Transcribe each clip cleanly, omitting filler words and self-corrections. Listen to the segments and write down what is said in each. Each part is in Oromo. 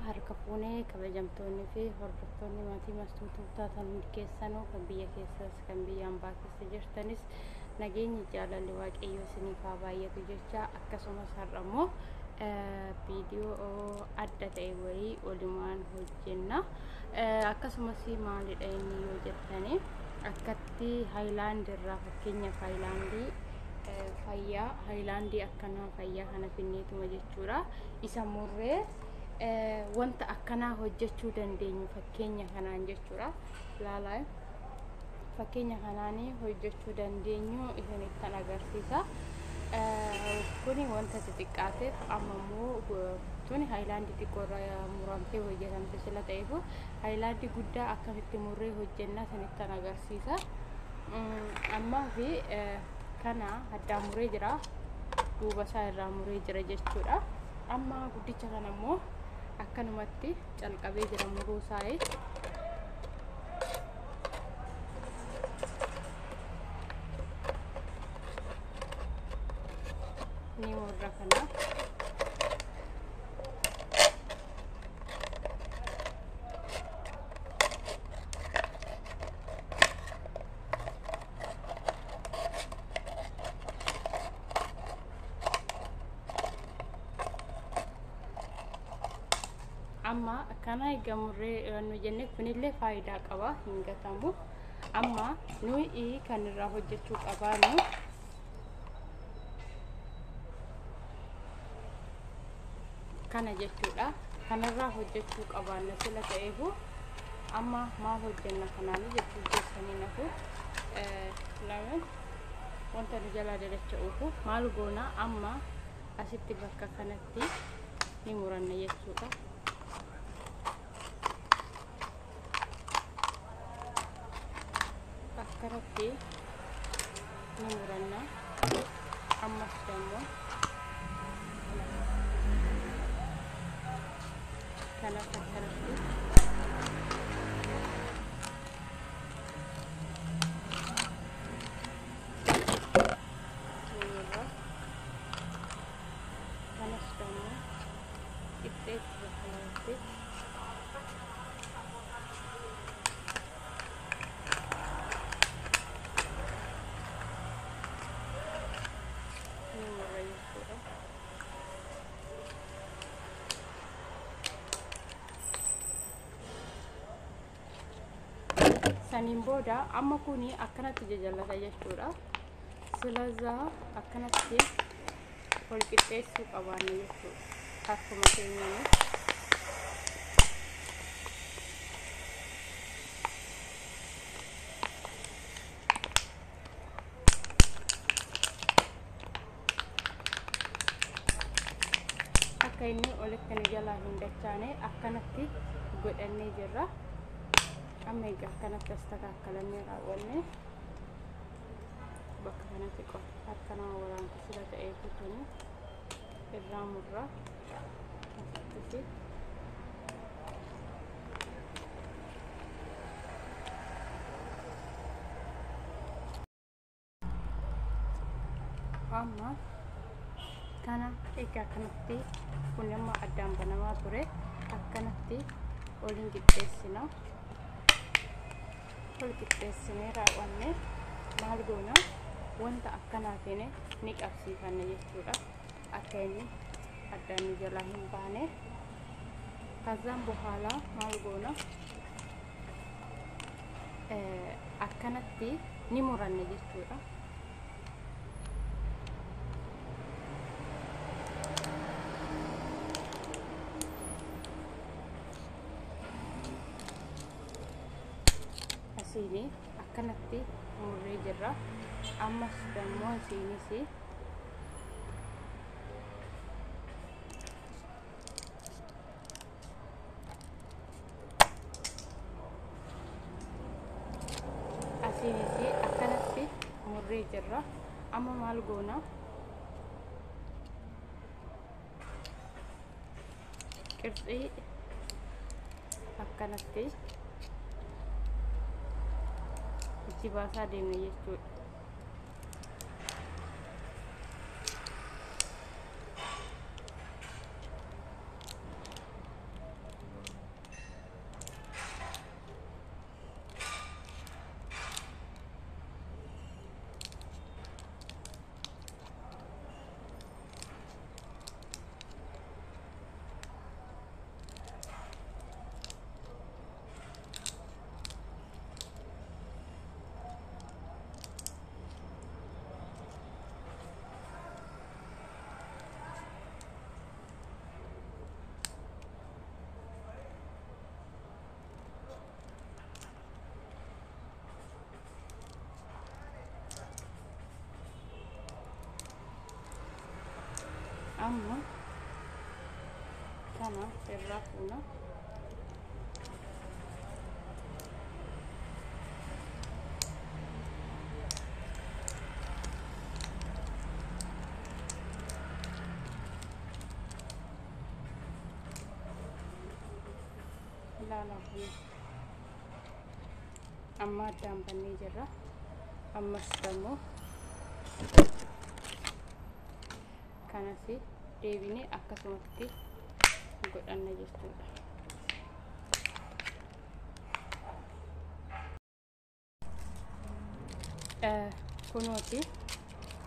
harka fuunee kabajamtoonni fi hordoftoonni maatii mastuutuu taatan keessanoo kan biyya keessas kan biyya ambaa keessa jirtanis nageenyi jaalalli waaqayyoo isiniif haa baay'atu jecha akkasumas har'ammoo viidiyoo adda ta'e wayii walumaan hojjenna. Akkasumas maalidha inni yoo jettanii akkatti haayilaandii irraa fakkeenyaaf haayilaandii akkanaa fayyaa kana finneetuma jechuudha. Isa murree wanta akkanaa hojjechuu dandeenyu fakkeenya kanaan jechuudha. Laalaa fakkeenya kanaanii hojjechuu dandeenyu isinittan agarsiisa. Kuni wanta xixiqqaateef ammoo tuni haayilaandii xiqqoorraa muramtee hojjetamte sila ta'eef haayilaandii guddaa akkamitti murree hojjenna isinittan agarsiisa. Ammaa fi kana addaan muree jira, duuba isaa irraa muree jira jechuudha. Amma guddicha kana ammoo akkanumatti calqabee jira muruu isaa. Ni murra kana amma kana egamurree nu jenne kunillee faayidaa qaba, hin gatamu. Amma nuyi kan irraa hojjechuu qabaanu kana jechuudha. Kanarraa hojjechuu qabaanna sila ta'eefu amma maal hojjenna kanaanii jechuu keessanii nafu lama wanta nu jalaa dadacha'uufu maal goona amma asitti bakka kanatti ni muranna jechuudha. akkanatti ni muranna. Ammas dammoo kana akkanatti kanas dammoo qixxeetti bakkanatti saniin booda amma kuni akkanatti jajallata jechuudha. Silazaa akkanatti wal qixxeessuu qabaanne jechuudha. Akkuma keenyaan akka inni olitti nu jalaa hin dachaane akkanatti godhannee jirra. Amma egaa akkanatti astakaakkalannee raawwanne bakka kanatti harka nama waraantu sila ta'eefu tuni irraa murra asitti amma kana egaa akkanatti kun amma addaan banamaa ture. Akkanatti waliin qixxeessina. wal qixxeessinee raawwanne maal goona wanta akkanaatiin ni qabsiifanna jechuudha. Akka inni addaan nu jalaa hin baane kazaan በኋላ maal goona akkanatti ni muranne jechuudha. Asini akkanatti murree jirra. Ammas dammoo isinis akkanatti murree jirra. Amma maal goona qirxii akkanatti itti baasaa deemne jechuudha. amma kana irraa fuuna. ilaalaa amma addaan bannee jirra. ammas immoo kanas deebinee akkasumatti godhanna jechuudha. kunooti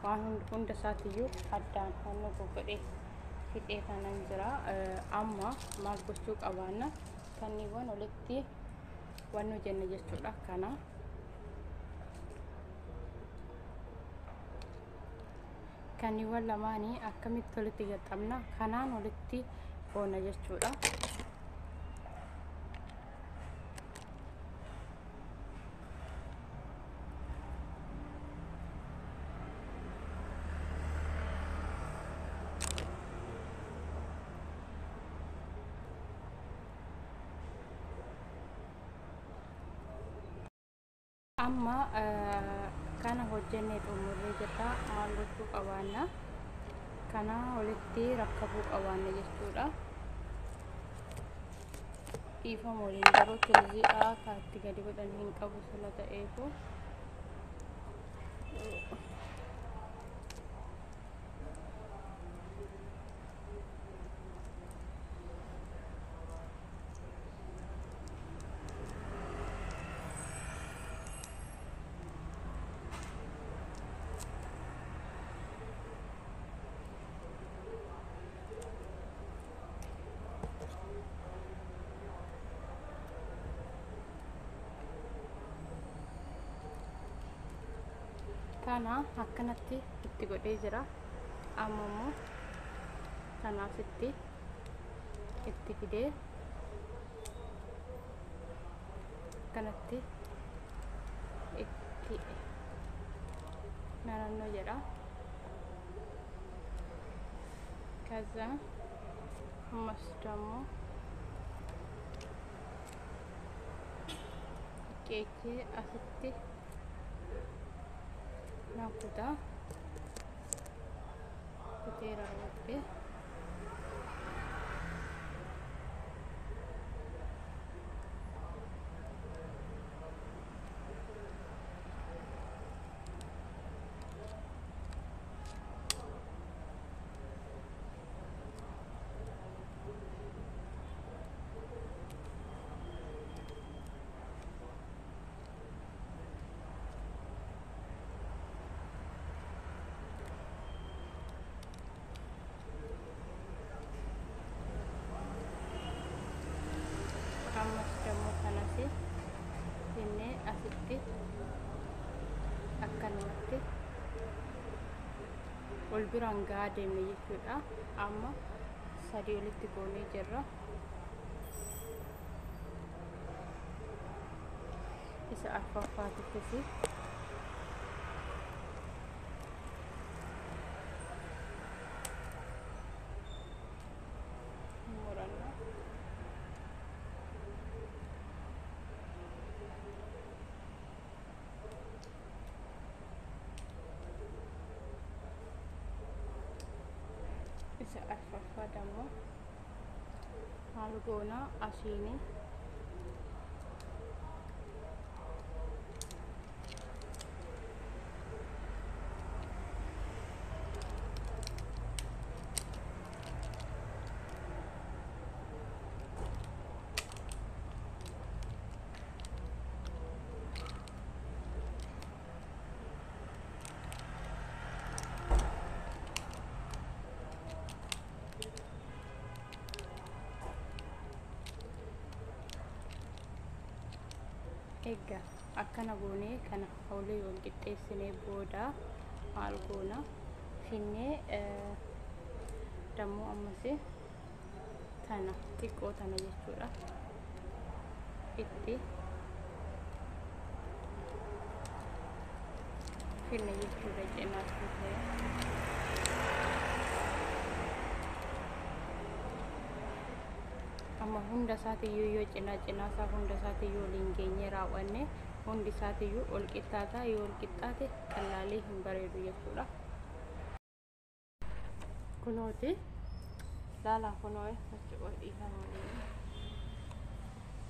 waan hunda isaatiiyyuu addaan hanga godhee fixee kanan jira. amma maal gochuu qabaanna kanniiwwan walitti waan nu jenna jechuudha. kana kanniiwwan lamaanii akkamitti walitti gaxxamna kanaan walitti oona jechuudha. amma kana hojjennee xumurree jirra. maal gochuu qabaanna kana walitti rakkabuu qabaanna jechuudha. dhiifama waliin garuu tilziidha kaatti gadi godhan hin qabu sila ta'eefu kana akkanatti itti godhee jira. amma immoo kanaaf itti fidee kanatti itti naannoo jedha. kaza ammas ደግሞ keekee asitti nakuta kutera wote ammas ደግሞ kanasi inni asitti akkanumatti ol biraan gahaa deemne jechuudha. amma sadii walitti goonee jirra. isa arfaffaatittis muranna. isa arfaffaa ደግሞ አልጎና አሲኒ egaa akkana goonee kana hawlee wal qixxeessinee booda maal goona finnee dammoo ammas tana xiqqoo tana jechuudha itti finne jechuudha. cinaatti amma hunda isaatiiyyuu yoo cinaa isaa hunda isaatiiyyuu waliin geenye raawwanne hundi isaatiiyyuu ol qixxaataa yoo ol qixxaate qallaalee hin bareedu jechuudha. Kunooti laalaa kunoo achi ol dhiifamanii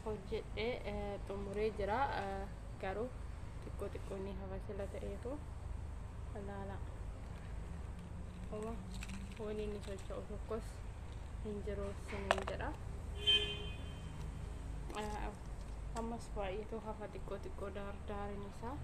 hojjedhee xumuree jira. Garuu xiqqoo ni hafa sila ta'eetu laalaa uma wani inni socho'u tokkos hin jiru siniin jedha. Ammas baay'eetu hafa xiqqoo daarin isaa.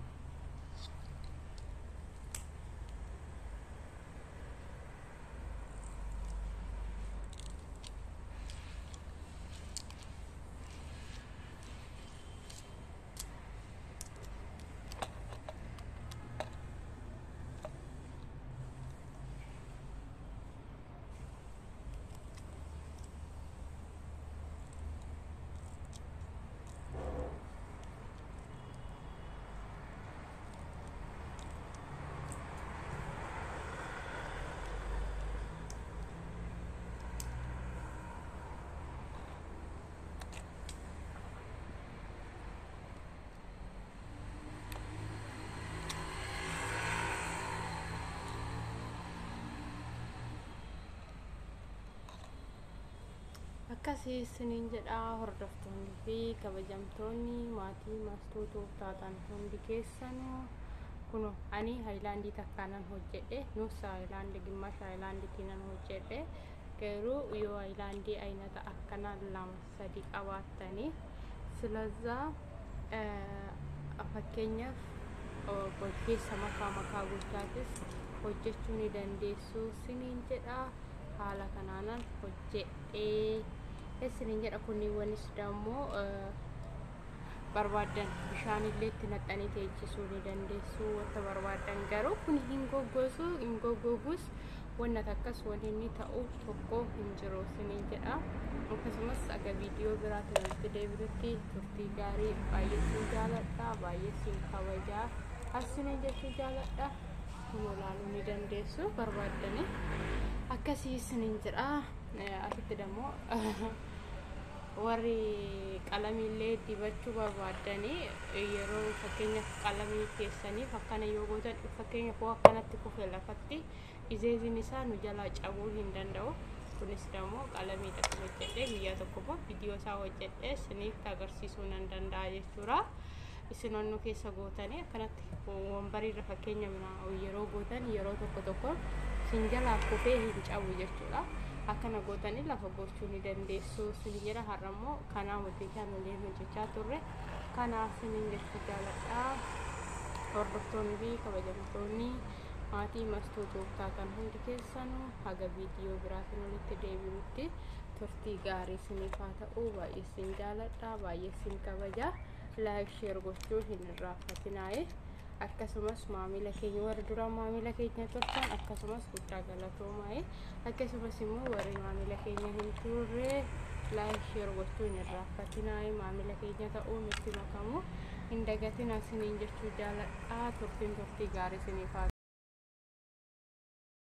Akkasii isiniin jedha hordoftoonni fi kabajamtoonni maatii maastootuuf taatan hundi keessanuu kuno ani haayilaandii takkaanan hojjedhe nus haayilaandii gimmaasha haayilaandiitiin hojjedhe. Garuu yoo haayilaandii aynata akkanaa lama sadii qabaattanii silazaa fakkeenyaaf keessa makaa gochaatis hojjechuu ni dandeessu isiniin jedha. Haala kanaanan hojjedhee isiniin jedha. Kunniiwwanis dammoo barbaadan bishaan illee itti naqanii teechisuu ni dandeessu wanta barbaadan. Garuu kun hin goggogus wanna takkas wanni inni ta'u tokko hin jiru isiniin jedha. Akkasumas aga viidiyoo biraatti walitti deebinutti turtii gaarii. Baay'ee siin jaaladha, baay'ee siin kabajaa asiniin jechuu jaaladha. Kun ilaaluu ni dandeessu barbaadanii akkasii isiniin jedha. Asitti dammoo warri qalamiillee dibachuu barbaadanii yeroo fakkeenyaaf qalamii keessaniif akkana yoo gootan fakkeenyaaf akkanatti kufee lafatti izeezin isaa nu jalaa cabuu hin danda'u. Kunis dammoo qalamii tokko hojjedhee guyyaa tokko viidiyoo isaa hojjedhee isiniif agarsiisuu nan danda'a jechuudha. Isin onnu keessa gootanii akkanatti wambariirra fakkeenya yeroo gootan yeroo tokko sin jalaa kufee hin cabu jechuudha. Akkana gootanii lafa gochuu ni dandeessu isiniin jedha. Har'ammoo kanaa hojii waliin hojjechaa turre kanaa isiniin jechuu jaaladha. Hordoftoonni fi kabajamtoonni maatii maastootuuf taatan hundi keessanuu haga viidiyoo biraatiin walitti deebinutti turtii gaarii isiniif haa ta'u. Baay'ee isin jaaladha, baay'ee isin kabaja. Like share gochuu hin irraanfatinaa. Akkasumas maamila keenya warra dura maamila keenya turtan akkasumas guddaa galatoomaa. Akkasumas immoo warri maamila keenya hin turre like share gochuu hin irraanfatinaa. Maamila keenya ta'uu nutti makamu hin dagatinaa isiniin jechuu jaaladha. Turtii gaarii isiniif haa